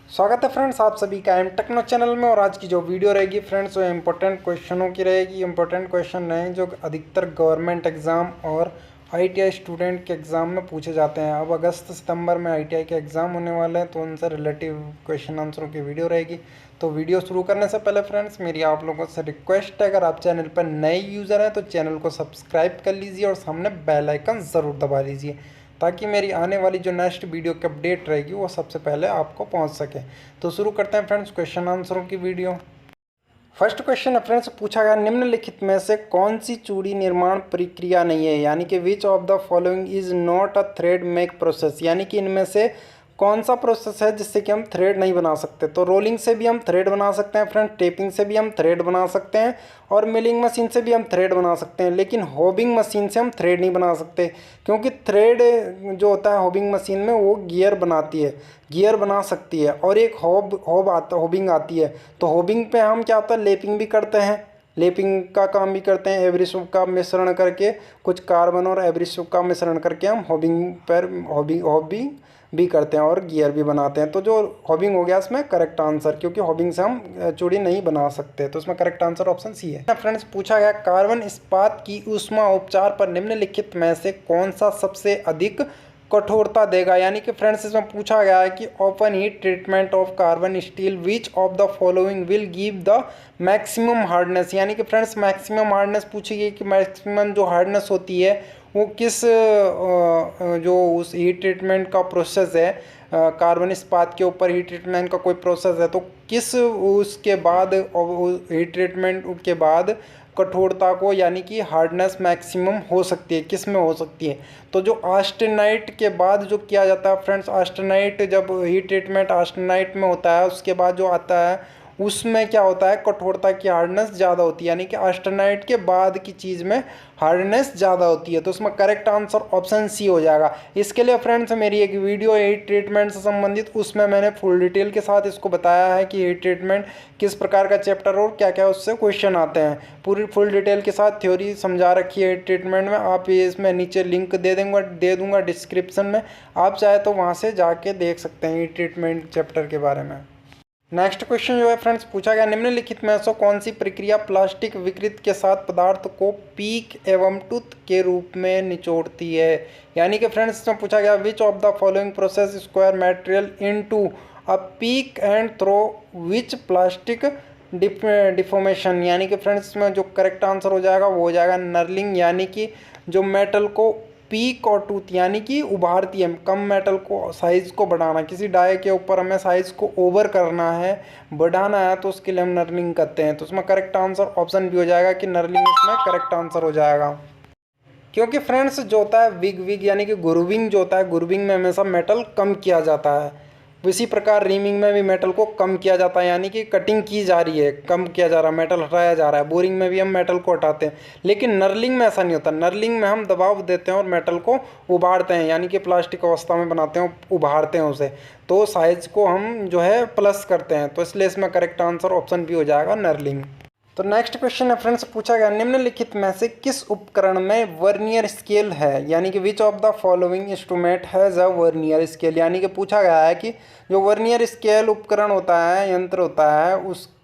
स्वागत है फ्रेंड्स आप सभी का टेक्नो चैनल में। और आज की जो वीडियो रहेगी फ्रेंड्स वो इम्पोर्टेंट क्वेश्चनों की रहेगी। इम्पोर्टेंट क्वेश्चन रहें जो अधिकतर गवर्नमेंट एग्ज़ाम और आईटीआई स्टूडेंट के एग्ज़ाम में पूछे जाते हैं। अब अगस्त सितंबर में आईटीआई के एग्ज़ाम होने वाले हैं, तो उनसे रिलेटिव क्वेश्चन आंसरों की वीडियो रहेगी। तो वीडियो शुरू करने से पहले फ्रेंड्स मेरी आप लोगों से रिक्वेस्ट है, अगर आप चैनल पर नए यूज़र हैं तो चैनल को सब्सक्राइब कर लीजिए और सामने बेल आइकन ज़रूर दबा लीजिए, ताकि मेरी आने वाली जो नेक्स्ट वीडियो की अपडेट रहेगी वो सबसे पहले आपको पहुंच सके। तो शुरू करते हैं फ्रेंड्स क्वेश्चन आंसरों की वीडियो। फर्स्ट क्वेश्चन है फ्रेंड्स, पूछा गया निम्नलिखित में से कौन सी चूड़ी निर्माण प्रक्रिया नहीं है, यानी कि which of the following is not a thread make process, यानी कि इनमें से कौन सा प्रोसेस है जिससे कि हम थ्रेड नहीं बना सकते। तो रोलिंग से भी हम थ्रेड बना सकते हैं फ्रेंड, टेपिंग से भी हम थ्रेड बना सकते हैं और मिलिंग मशीन से भी हम थ्रेड बना सकते हैं, लेकिन होबिंग मशीन से हम थ्रेड नहीं बना सकते, क्योंकि थ्रेड जो होता है होबिंग मशीन में वो गियर बनाती है, गियर बना सकती है, और एक होबिंग आती है। तो होबिंग पे हम क्या होता है लेपिंग भी करते हैं, लेपिंग का काम भी करते हैं, एब्रेसिव का मिश्रण करके, कुछ कार्बन और एब्रेसिव का मिश्रण करके हम होबिंग पर हॉबिंग भी करते हैं और गियर भी बनाते हैं। तो जो हॉबिंग हो गया इसमें करेक्ट आंसर, क्योंकि हॉबिंग से हम चूड़ी नहीं बना सकते, तो इसमें करेक्ट आंसर ऑप्शन सी है। फ्रेंड्स पूछा गया कार्बन इस्पात की ऊष्मा उपचार पर निम्नलिखित में से कौन सा सबसे अधिक कठोरता देगा, यानी कि फ्रेंड्स इसमें पूछा गया है कि open heat treatment of carbon steel which of the following will give the maximum hardness, यानी कि फ्रेंड्स मैक्सिमम हार्डनेस पूछी गई कि मैक्सिमम जो हार्डनेस होती है वो किस जो उस हीट ट्रीटमेंट का प्रोसेस है, कार्बन इस्पात के ऊपर हीट ट्रीटमेंट का कोई प्रोसेस है, तो किस उसके बाद हीट ट्रीटमेंट के बाद कठोरता को यानी कि हार्डनेस मैक्सिमम हो सकती है, किस में हो सकती है। तो जो आस्टेनाइट के बाद जो किया जाता है फ्रेंड्स, आस्टेनाइट जब हीट ट्रीटमेंट आस्टेनाइट में होता है उसके बाद जो आता है उसमें क्या होता है कठोरता की हार्डनेस ज़्यादा होती है, यानी कि आस्टेनाइट के बाद की चीज़ में हार्डनेस ज़्यादा होती है। तो उसमें करेक्ट आंसर ऑप्शन सी हो जाएगा। इसके लिए फ्रेंड्स मेरी एक वीडियो है हीट ट्रीटमेंट से संबंधित, उसमें मैंने फुल डिटेल के साथ इसको बताया है कि हीट ट्रीटमेंट किस प्रकार का चैप्टर और क्या क्या उससे क्वेश्चन आते हैं। पूरी फुल डिटेल के साथ थ्योरी समझा रखी है हीट ट्रीटमेंट में। आप ये इसमें नीचे लिंक दे दूँगा डिस्क्रिप्शन में, आप चाहे तो वहाँ से जाके देख सकते हैं हीट ट्रीटमेंट चैप्टर के बारे में। नेक्स्ट क्वेश्चन जो है फ्रेंड्स पूछा गया निम्नलिखित में से कौन सी प्रक्रिया प्लास्टिक विकृत के साथ पदार्थ को पीक एवं टूथ के रूप में निचोड़ती है, यानी कि फ्रेंड्स इसमें पूछा गया which of the following process square material into a peak and through which plastic deformation, यानी कि फ्रेंड्स इसमें जो करेक्ट आंसर हो जाएगा वो हो जाएगा नर्लिंग, यानी कि जो मेटल को पीक और टूथ यानी कि उभारती है, कम मेटल को साइज़ को बढ़ाना, किसी डाई के ऊपर हमें साइज़ को ओवर करना है, बढ़ाना है, तो उसके लिए हम नर्लिंग करते हैं। तो उसमें करेक्ट आंसर ऑप्शन भी हो जाएगा कि नर्लिंग इसमें करेक्ट आंसर हो जाएगा। क्योंकि फ्रेंड्स जो होता है विग यानी कि ग्रूविंग जो होता है, ग्रूविंग में हमेशा मेटल कम किया जाता है, इसी प्रकार रीमिंग में भी मेटल को कम किया जाता है, यानी कि कटिंग की जा रही है, कम किया जा रहा है, मेटल हटाया जा रहा है। बोरिंग में भी हम मेटल को हटाते हैं, लेकिन नर्लिंग में ऐसा नहीं होता। नर्लिंग में हम दबाव देते हैं और मेटल को उबारते हैं, यानी कि प्लास्टिक अवस्था में बनाते हैं, उबारते हैं उसे, तो साइज को हम जो है प्लस करते हैं। तो इसलिए इसमें करेक्ट आंसर ऑप्शन भी हो जाएगा नर्लिंग। तो नेक्स्ट क्वेश्चन है फ्रेंड्स पूछा गया निम्नलिखित में से किस उपकरण में वर्नियर स्केल है, यानी कि which of the following instrument has a vernier scale, यानी कि पूछा गया है कि जो वर्नियर स्केल उपकरण होता है, यंत्र होता है,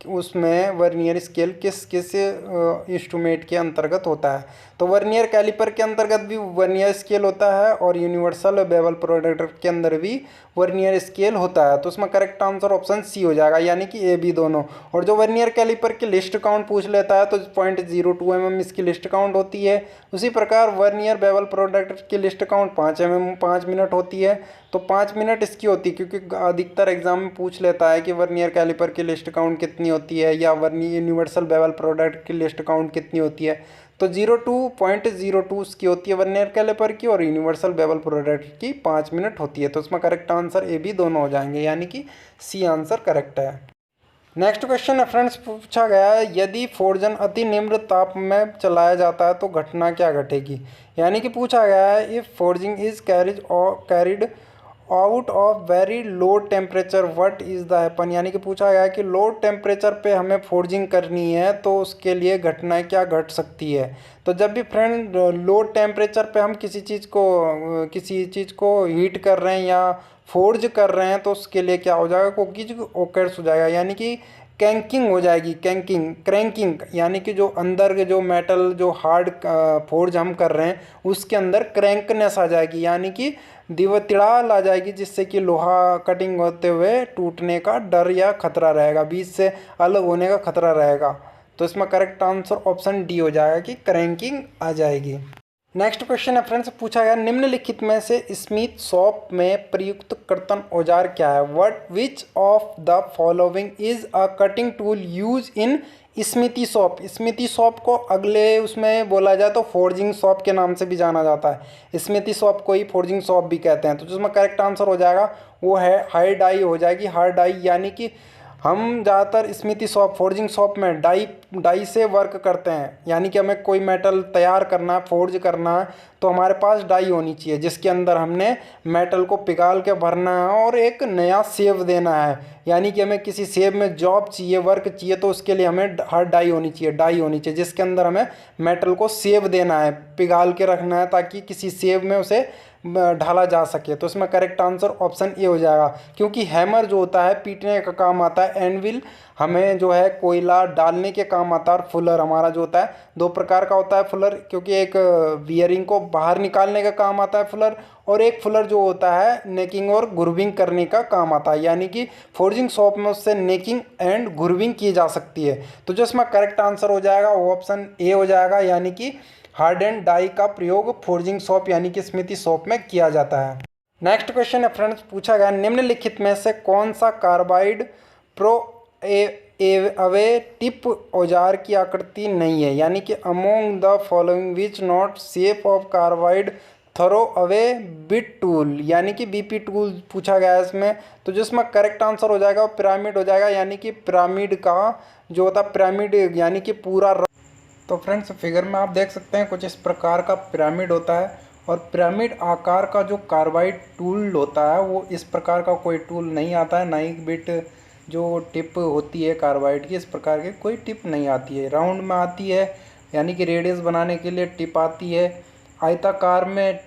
उसमें वर्नियर स्केल किस किस इंस्ट्रूमेंट के अंतर्गत होता है। तो वर्नियर कैलिपर के अंतर्गत भी वर्नियर स्केल होता है और यूनिवर्सल बेवल प्रोट्रैक्टर के अंदर भी वर्नियर स्केल होता है। तो उसमें करेक्ट आंसर ऑप्शन सी हो जाएगा, यानी कि ए बी दोनों। और जो वर्नियर कैलिपर की लिस्ट काउंट पूछ लेता है तो 0.02 mm इसकी लिस्ट काउंट होती है। उसी प्रकार वर्नियर बेवल प्रोट्रैक्टर की लिस्ट काउंट 5 mm 5 मिनट होती है। तो 5 मिनट इसकी होती है, क्योंकि अधिकतर एग्जाम में पूछ लेता है कि वर्नियर कैलिपर की लिस्ट काउंट कितनी होती है या वर्नियर यूनिवर्सल बेवल प्रोडक्ट की लिस्ट काउंट कितनी होती है। तो 0.02 उसकी होती है वर्नियर कैलिपर की, और यूनिवर्सल बेवल प्रोडक्ट की 5 मिनट होती है। तो उसमें करेक्ट आंसर ए बी दोनों हो जाएंगे, यानी कि सी आंसर करेक्ट है। नेक्स्ट क्वेश्चन है फ्रेंड्स पूछा गया है यदि फोर्जन अति निम्न ताप में चलाया जाता है तो घटना क्या घटेगी, यानी कि पूछा गया है if forging is carried out of very low temperature what is the happen, यानी कि पूछा गया है कि लो टेम्परेचर पे हमें फोर्जिंग करनी है तो उसके लिए घटनाएं क्या घट सकती है। तो जब भी फ्रेंड लो टेम्परेचर पे हम किसी चीज़ को हीट कर रहे हैं या फोर्ज कर रहे हैं तो उसके लिए क्या हो जाएगा, कुकीज ओकर्स हो जाएगा, यानी कि कैंकिंग हो जाएगी। क्रैंकिंग यानी कि जो अंदर के जो मेटल जो हार्ड फोर्ज हम कर रहे हैं उसके अंदर क्रैंकनेस आ जाएगी, यानी कि तिड़ाल आ जाएगी, जिससे कि लोहा कटिंग होते हुए टूटने का डर या खतरा रहेगा, बीच से अलग होने का खतरा रहेगा। तो इसमें करेक्ट आंसर ऑप्शन डी हो जाएगा कि क्रैंकिंग आ जाएगी। नेक्स्ट क्वेश्चन है फ्रेंड्स, पूछा गया निम्नलिखित में से स्मिथ शॉप में प्रयुक्त कर्तन औजार क्या है। What which of the following is a cutting tool use in smithy shop. Smithy shop को अगले उसमें बोला जाए तो फोर्जिंग शॉप के नाम से भी जाना जाता है। स्मिथी शॉप को ही फोर्जिंग शॉप भी कहते हैं। तो जिसमें करेक्ट आंसर हो जाएगा वो है हार्ड डाई हो जाएगी। हार्ड डाई यानी कि हम ज़्यादातर स्मिथी शॉप फोर्जिंग शॉप में डाई से वर्क करते हैं, यानी कि हमें कोई मेटल तैयार करना है, फोर्ज करना है तो हमारे पास डाई होनी चाहिए जिसके अंदर हमने मेटल को पिघाल के भरना है और एक नया शेप देना है। यानी कि हमें किसी शेप में जॉब चाहिए, वर्क चाहिए, तो उसके लिए हमें हर डाई होनी चाहिए जिसके अंदर हमें मेटल को शेप देना है, पिघाल के रखना है ताकि किसी शेप में उसे ढाला जा सके। तो इसमें करेक्ट आंसर ऑप्शन ए हो जाएगा, क्योंकि हैमर जो होता है पीटने का काम आता है, एंडविल हमें जो है कोयला डालने के काम आता है, और फुलर हमारा जो होता है दो प्रकार का होता है फुलर, क्योंकि एक बियरिंग को बाहर निकालने का काम आता है फुलर, और एक फुलर जो होता है नेकिंग और ग्रूविंग करने का काम आता है। यानी कि फोर्जिंग शॉप में उससे नेकिंग एंड ग्रूविंग की जा सकती है। तो जो इसमें करेक्ट आंसर हो जाएगा वो ऑप्शन ए हो जाएगा, यानी कि हार्ड एंड डाई का प्रयोग फोर्जिंग शॉप यानी कि स्मिथी शॉप में किया जाता है। नेक्स्ट क्वेश्चन है फ्रेंड्स, पूछा गया निम्नलिखित में से कौन सा कार्बाइड प्रो अवे टिप औजार की आकृति नहीं है। यानी कि among the following which not shape of carbide thorough away bit tool, यानी कि बीपी टूल पूछा गया है इसमें। तो जिसमें करेक्ट आंसर हो जाएगा वो पिरामिड हो जाएगा, यानी कि पिरामिड का जो होता है पिरामिड यानी कि पूरा। तो फ्रेंड्स फिगर में आप देख सकते हैं कुछ इस प्रकार का पिरामिड होता है, और पिरामिड आकार का जो कार्बाइड टूल होता है वो इस प्रकार का कोई टूल नहीं आता है, ना ही बिट जो टिप होती है कार्बाइड की इस प्रकार की कोई टिप नहीं आती है। राउंड में आती है, यानी कि रेडियस बनाने के लिए टिप आती है, आयताकार में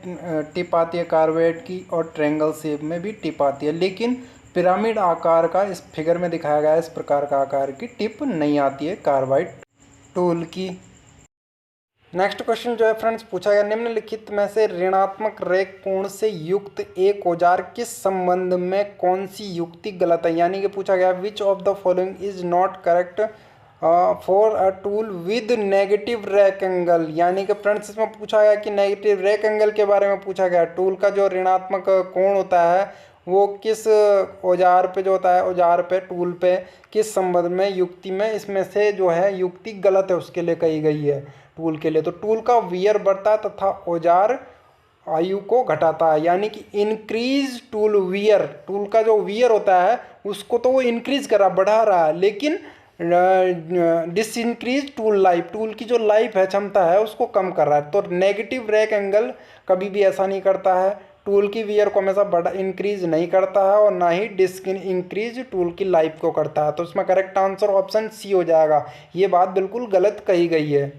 टिप आती है कार्बाइड की, और ट्रायंगल शेप में भी टिप आती है, लेकिन पिरामिड आकार का इस फिगर में दिखाया गया है इस प्रकार का आकार की टिप नहीं आती है कार्बाइड टूल की। नेक्स्ट क्वेश्चन जो है फ्रेंड्स, पूछा गया निम्नलिखित में से ऋणात्मक रेख कोण से युक्त एक औजार किस संबंध में कौन सी युक्ति गलत है। यानी कि पूछा गया which of the following is not correct for a tool with negative rack angle. यानी कि फ्रेंड्स इसमें पूछा गया कि नेगेटिव रैक एंगल के बारे में पूछा गया। टूल का जो ऋणात्मक कोण होता है वो किस औजार पे जो होता है, औजार पे टूल पे किस संबंध में युक्ति में इसमें से जो है युक्ति गलत है उसके लिए कही गई है टूल के लिए। तो टूल का वियर बढ़ता है तथा औजार आयु को घटाता है, यानी कि इंक्रीज टूल वियर। टूल का जो वियर होता है उसको तो वो इंक्रीज कर रहा बढ़ा रहा है, लेकिन this increase tool life, tool की जो लाइफ है क्षमता है उसको कम कर रहा है। तो नेगेटिव रैक एंगल कभी भी ऐसा नहीं करता है, टूल की वियर को हमेशा बड़ा इंक्रीज नहीं करता है, और ना ही डिस्क इंक्रीज टूल की लाइफ को करता है। तो इसमें करेक्ट आंसर ऑप्शन सी हो जाएगा, ये बात बिल्कुल गलत कही गई है।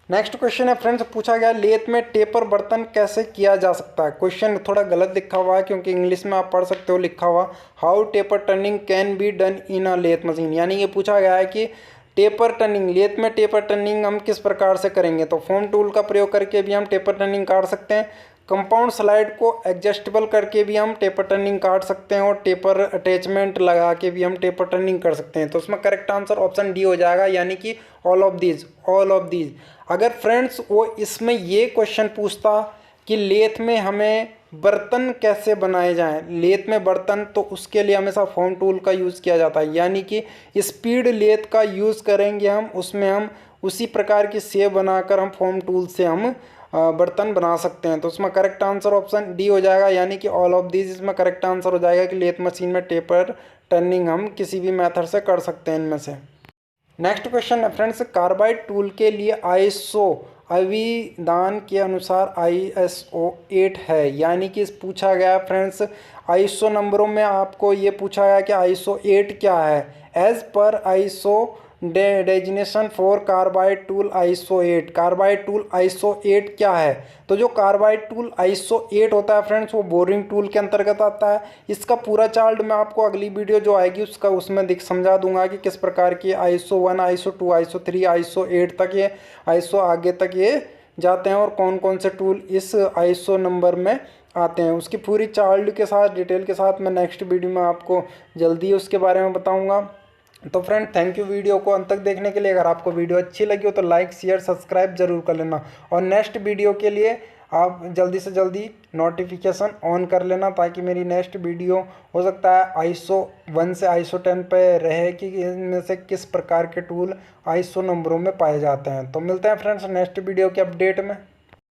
नेक्स्ट क्वेश्चन है फ्रेंड्स, पूछा गया लेथ में टेपर बर्तन कैसे किया जा सकता है। क्वेश्चन थोड़ा गलत लिखा हुआ है क्योंकि इंग्लिश में आप पढ़ सकते हो लिखा हुआ how taper turning can be done in a lathe machine. यानी ये पूछा गया है कि टेपर टर्निंग लेथ में टेपर टर्निंग हम किस प्रकार से करेंगे। तो फोम टूल का प्रयोग करके भी हम टेपर टर्निंग काट सकते हैं, कंपाउंड स्लाइड को एडजस्टेबल करके भी हम टेपर टर्निंग काट सकते हैं, और टेपर अटैचमेंट लगा के भी हम टेपर टर्निंग कर सकते हैं। तो उसमें करेक्ट आंसर ऑप्शन डी हो जाएगा, यानी कि ऑल ऑफ दीज। अगर फ्रेंड्स वो इसमें ये क्वेश्चन पूछता कि लेथ में हमें बर्तन कैसे बनाए जाएं, लेथ में बर्तन, तो उसके लिए हमेशा फोम टूल का यूज़ किया जाता है, यानी कि स्पीड लेथ का यूज़ करेंगे हम, उसमें हम उसी प्रकार की शेप बनाकर हम फोम टूल से हम बर्तन बना सकते हैं। तो उसमें करेक्ट आंसर ऑप्शन डी हो जाएगा, यानी कि ऑल ऑफ दीज इसमें करेक्ट आंसर हो जाएगा कि लेथ मशीन में टेपर टर्निंग हम किसी भी मेथड से कर सकते हैं इनमें से। नेक्स्ट क्वेश्चन है फ्रेंड्स, कार्बाइड टूल के लिए आईएसओ अभिधान के अनुसार ISO 8 है। यानी कि पूछा गया फ्रेंड्स आईएसओ नंबरों में आपको ये पूछा है कि आईएसओ 8 क्या है। एज पर ISO designation for carbide tool ISO 8, carbide tool ISO 8 क्या है। तो जो कार्बाइड टूल आईएसओ 8 होता है फ्रेंड्स, वो बोरिंग टूल के अंतर्गत आता है। इसका पूरा चार्ट मैं आपको अगली वीडियो जो आएगी उसमें समझा दूंगा कि किस प्रकार की आईएसओ 1, आईएसओ 2, आईएसओ 3, आईएसओ 8 तक ये आईएसओ आगे तक ये जाते हैं और कौन कौन से टूल इस आईएसओ नंबर में आते हैं। उसकी पूरी चार्ट के साथ, डिटेल के साथ मैं नेक्स्ट वीडियो में आपको जल्दी उसके बारे में बताऊंगा। तो फ्रेंड थैंक यू वीडियो को अंत तक देखने के लिए। अगर आपको वीडियो अच्छी लगी हो तो लाइक, शेयर, सब्सक्राइब जरूर कर लेना। और नेक्स्ट वीडियो के लिए आप जल्दी से जल्दी नोटिफिकेशन ऑन कर लेना, ताकि मेरी नेक्स्ट वीडियो हो सकता है आईएसओ 1 से आईएसओ 10 पे रहे कि इनमें से किस प्रकार के टूल आईएसओ नंबरों में पाए जाते हैं। तो मिलते हैं फ्रेंड्स नेक्स्ट वीडियो के अपडेट में।